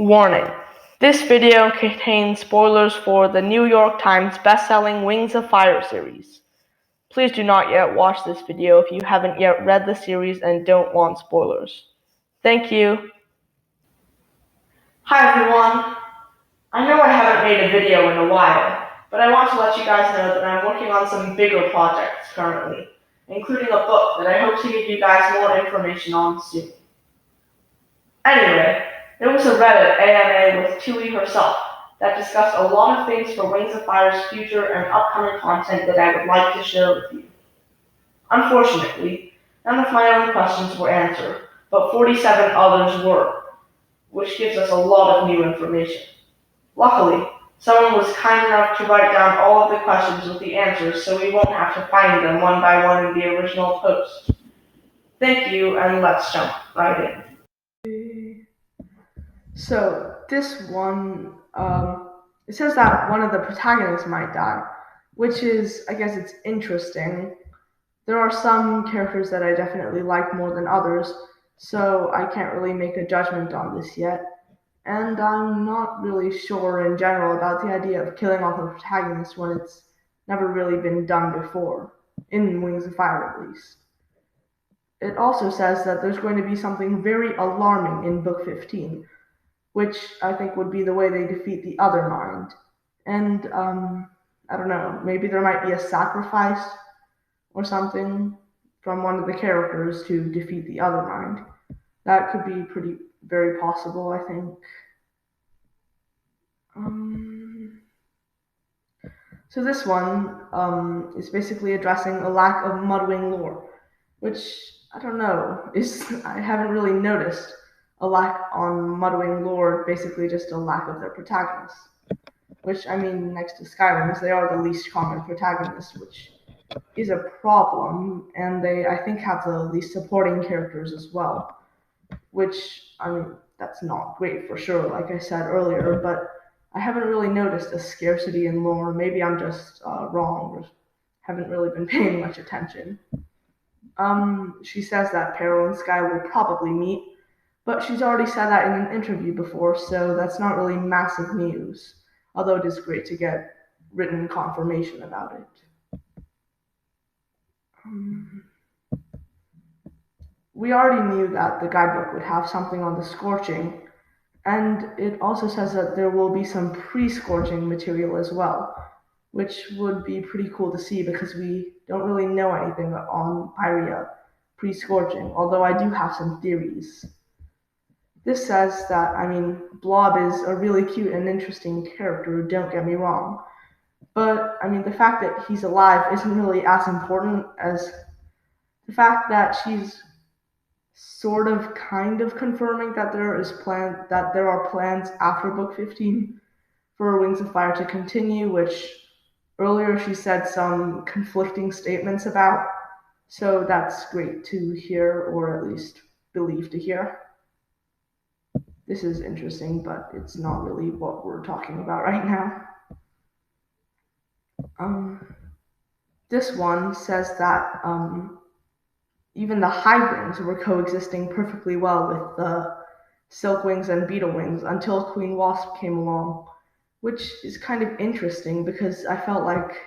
Warning: this video contains spoilers for the New York Times best-selling Wings of Fire series. Please do not yet watch this video if you haven't yet read the series and don't want spoilers. Thank you. Hi everyone. I know I haven't made a video in a while, but I want to let you guys know that I'm working on some bigger projects currently, including a book that I hope to give you guys more information on soon. Anyway, there was a Reddit AMA with Tui herself that discussed a lot of things for Wings of Fire's future and upcoming content that I would like to share with you. Unfortunately, none of my own questions were answered, but 47 others were, which gives us a lot of new information. Luckily, someone was kind enough to write down all of the questions with the answers so we won't have to find them one by one in the original post. Thank you, and let's jump right in. So this one, it says that one of the protagonists might die, which is, I guess it's interesting. There are some characters that I definitely like more than others, so I can't really make a judgment on this yet. And I'm not really sure in general about the idea of killing off a protagonist when it's never really been done before, in Wings of Fire at least. It also says that there's going to be something very alarming in Book 15, which I think would be the way they defeat the other mind. And, I don't know, maybe there might be a sacrifice or something from one of the characters to defeat the other mind. That could be very possible, I think. So this one is basically addressing a lack of Mudwing lore, which, I don't know, I haven't really noticed a lack on Mudwing lore, basically just a lack of their protagonists. Which, I mean, next to Skywings, they are the least common protagonists, which is a problem, and they, I think, have the least supporting characters as well. Which, I mean, that's not great for sure, like I said earlier, but I haven't really noticed a scarcity in lore. Maybe I'm just wrong, or haven't really been paying much attention. She says that Peril and Sky will probably meet, but she's already said that in an interview before, so that's not really massive news, although it is great to get written confirmation about it. We already knew that the guidebook would have something on the scorching, and it also says that there will be some pre-scorching material as well, which would be pretty cool to see because we don't really know anything on Pyria pre-scorching, although I do have some theories. This says that, I mean, Blob is a really cute and interesting character, don't get me wrong, but, I mean, the fact that he's alive isn't really as important as the fact that she's sort of kind of confirming that there are plans after Book 15 for Wings of Fire to continue, which earlier she said some conflicting statements about, so that's great to hear, or at least believe to hear. This is interesting, but it's not really what we're talking about right now. This one says that even the Highwings were coexisting perfectly well with the Silkwings and Beetlewings until Queen Wasp came along, which is kind of interesting because I felt like,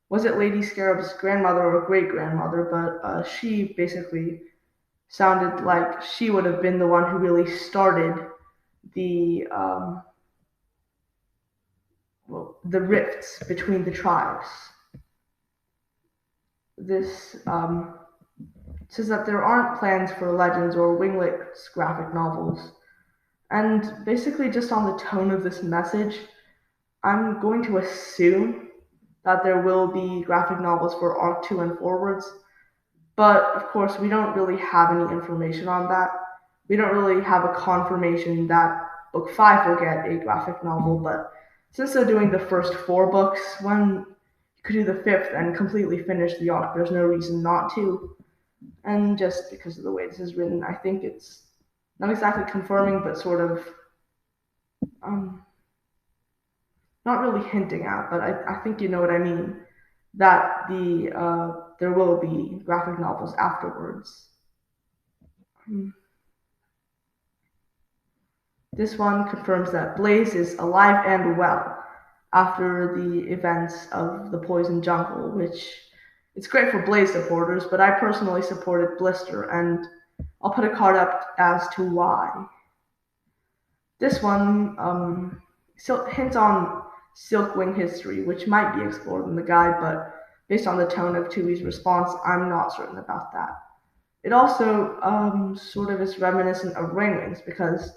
was it Lady Scarab's grandmother or great-grandmother, but she basically sounded like she would have been the one who really started the rifts between the tribes. This says that there aren't plans for Legends or Winglets graphic novels. And basically just on the tone of this message, I'm going to assume that there will be graphic novels for Arc 2 and forwards, but of course we don't really have any information on that. We don't really have a confirmation that Book 5 will get a graphic novel, but since they're doing the first 4 books, when you could do the 5th and completely finish the arc, there's no reason not to. And just because of the way this is written, I think it's not exactly confirming, but sort of not really hinting at, but I think you know what I mean, that there will be graphic novels afterwards. This one confirms that Blaze is alive and well after the events of the Poison Jungle, which it's great for Blaze supporters, but I personally supported Blister, and I'll put a card up as to why. This one hints on Silkwing history, which might be explored in the guide, but based on the tone of Tui's response, I'm not certain about that. It also sort of is reminiscent of Rainwings because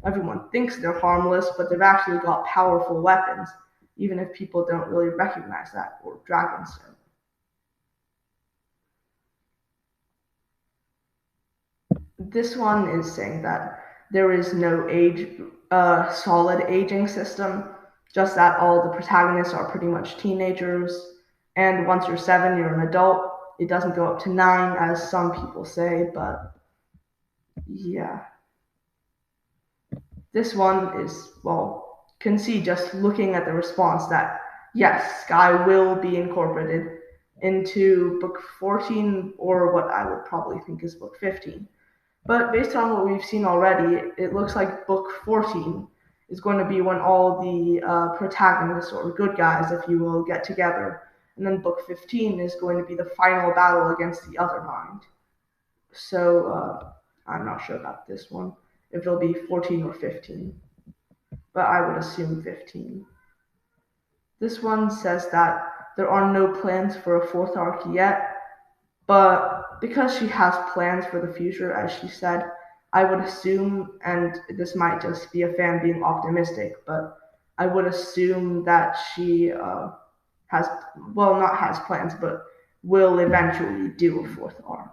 everyone thinks they're harmless, but they've actually got powerful weapons, even if people don't really recognize that, or dragons don't. This one is saying that there is no solid aging system, just that all the protagonists are pretty much teenagers, and once you're 7, you're an adult. It doesn't go up to 9, as some people say, but yeah. This one is, well, can see just looking at the response that yes, Sky will be incorporated into book 14, or what I would probably think is book 15. But based on what we've seen already, it looks like book 14 is going to be when all the protagonists, or good guys, if you will, get together. And then book 15 is going to be the final battle against the other mind. So I'm not sure about this one, if it'll be 14 or 15. But I would assume 15. This one says that there are no plans for a fourth arc yet, but because she has plans for the future, as she said, I would assume, and this might just be a fan being optimistic, but I would assume that she has, well, not has plans, but will eventually do a fourth arc.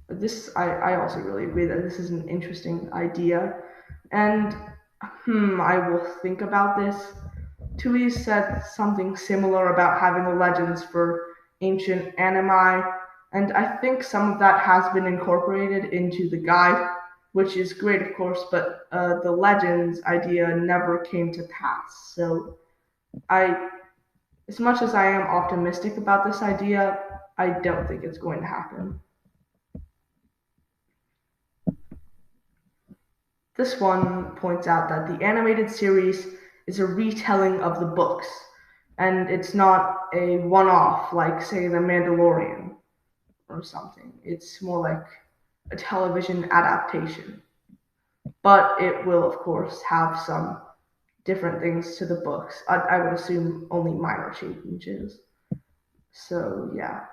This I also really agree that this is an interesting idea, and I will think about this. Tui said something similar about having the legends for ancient anime, and I think some of that has been incorporated into the guide, which is great, of course, but the legends idea never came to pass. So I, as much as I am optimistic about this idea, I don't think it's going to happen. This one points out that the animated series is a retelling of the books, and it's not a one off like, say, The Mandalorian or something. It's more like a television adaptation. But it will, of course, have some different things to the books. I would assume only minor changes. So, yeah.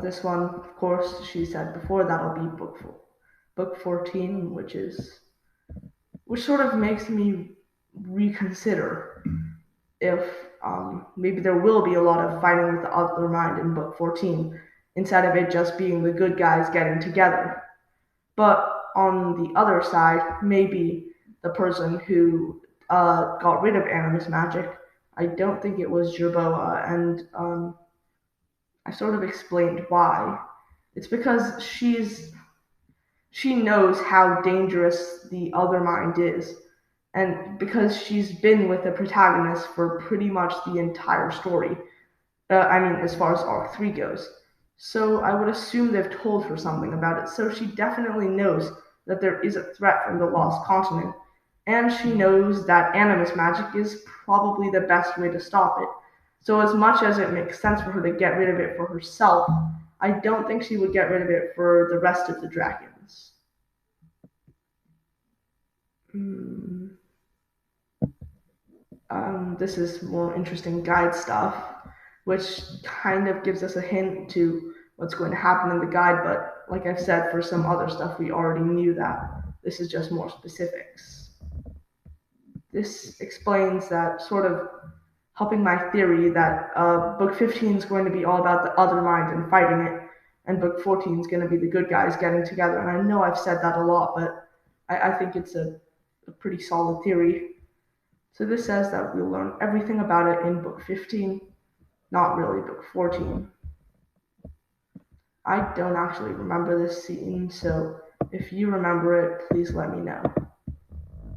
This one, of course, she said before, that'll be book 14, which sort of makes me reconsider if maybe there will be a lot of fighting with the other mind in book 14 instead of it just being the good guys getting together. But on the other side, maybe the person who got rid of Animus magic, I don't think it was Jerboa, and I sort of explained why. It's because she knows how dangerous the other mind is, and because she's been with the protagonist for pretty much the entire story. I mean, as far as arc 3 goes. So I would assume they've told her something about it. So she definitely knows that there is a threat from the Lost Continent, and she knows that animus magic is probably the best way to stop it. So as much as it makes sense for her to get rid of it for herself, I don't think she would get rid of it for the rest of the dragons. Hmm. This is more interesting guide stuff, which kind of gives us a hint to what's going to happen in the guide. But like I've said, for some other stuff, we already knew that. This is just more specifics. This explains that, sort of helping my theory that book 15 is going to be all about the other mind and fighting it, and book 14 is going to be the good guys getting together. And I know I've said that a lot, but I think it's a pretty solid theory. So this says that we'll learn everything about it in book 15, not really book 14. I don't actually remember this scene, so if you remember it, please let me know.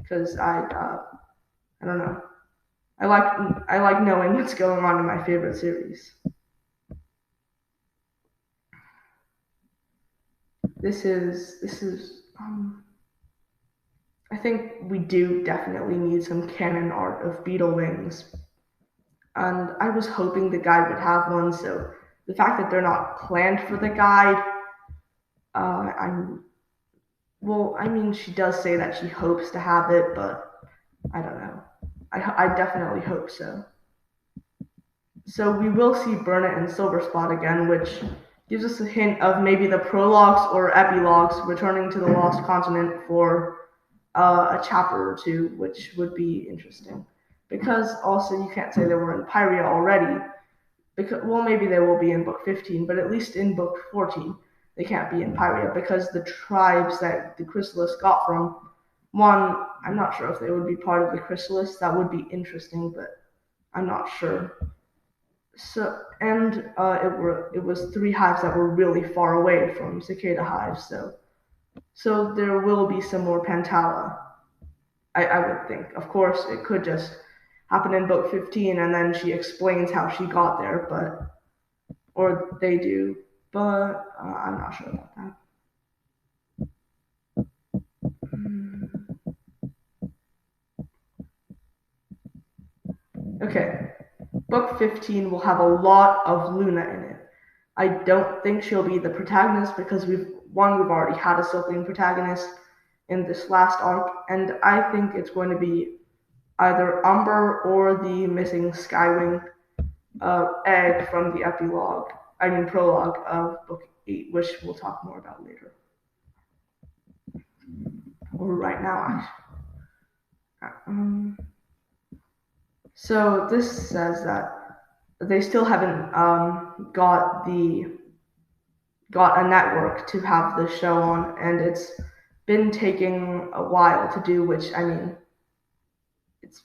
Because I don't know. I like knowing what's going on in my favorite series. this is I think we do definitely need some canon art of beetle wings, and I was hoping the guide would have one. So the fact that they're not planned for the guide, I'm well. I mean, she does say that she hopes to have it, but I don't know. I definitely hope so. So we will see Burnett and Silverspot again, which gives us a hint of maybe the prologues or epilogues returning to the Lost Continent for a chapter or two, which would be interesting. Because also you can't say they were in Pyria already. Because well, maybe they will be in book 15, but at least in book 14 they can't be in Pyria because the tribes that the Chrysalis got from. One, I'm not sure if they would be part of the Chrysalis. That would be interesting, but I'm not sure. So and it was three hives that were really far away from cicada hives. So there will be some more Pantala. I would think. Of course, it could just happen in book 15, and then she explains how she got there, but or they do, but I'm not sure about that. Okay, book 15 will have a lot of Luna in it. I don't think she'll be the protagonist because we've already had a Silkling protagonist in this last arc, and I think it's going to be either Umber or the missing Skywing egg from the prologue of book 8, which we'll talk more about later. Or right now, actually. So this says that they still haven't got a network to have the show on, and it's been taking a while to do, which I mean, it's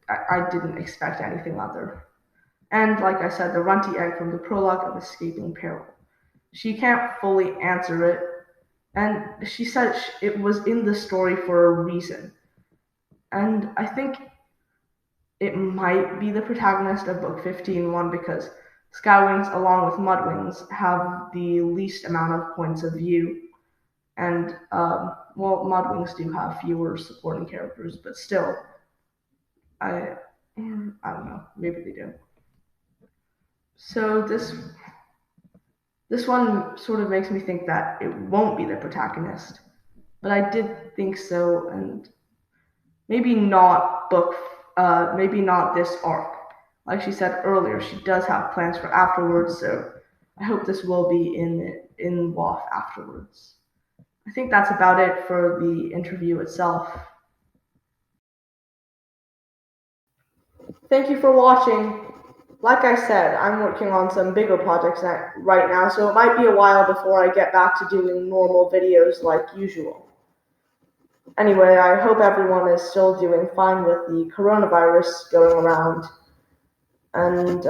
I didn't expect anything other. And like I said, the runty egg from the prologue of Escaping Peril. She can't fully answer it, and she said it was in the story for a reason. And I think it might be the protagonist of book 15 one because Skywings, along with Mudwings, have the least amount of points of view. And, Mudwings do have fewer supporting characters, but still, I don't know, maybe they do. So this one sort of makes me think that it won't be the protagonist, but I did think so, and maybe not maybe not this arc. Like she said earlier, she does have plans for afterwards, so I hope this will be in WOF afterwards. I think that's about it for the interview itself. Thank you for watching. Like I said, I'm working on some bigger projects right now, so it might be a while before I get back to doing normal videos like usual. Anyway, I hope everyone is still doing fine with the coronavirus going around. And,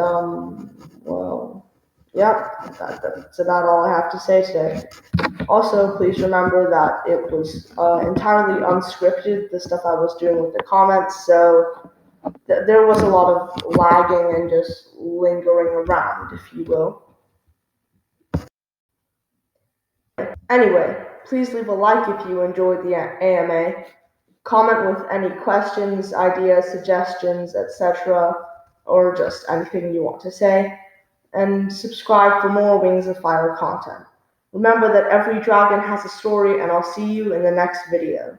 that's about all I have to say today. Also, please remember that it was entirely unscripted, the stuff I was doing with the comments, so there was a lot of lagging and just lingering around, if you will. Anyway, please leave a like if you enjoyed the AMA. Comment with any questions, ideas, suggestions, etc., or just anything you want to say. And subscribe for more Wings of Fire content. Remember that every dragon has a story, and I'll see you in the next video.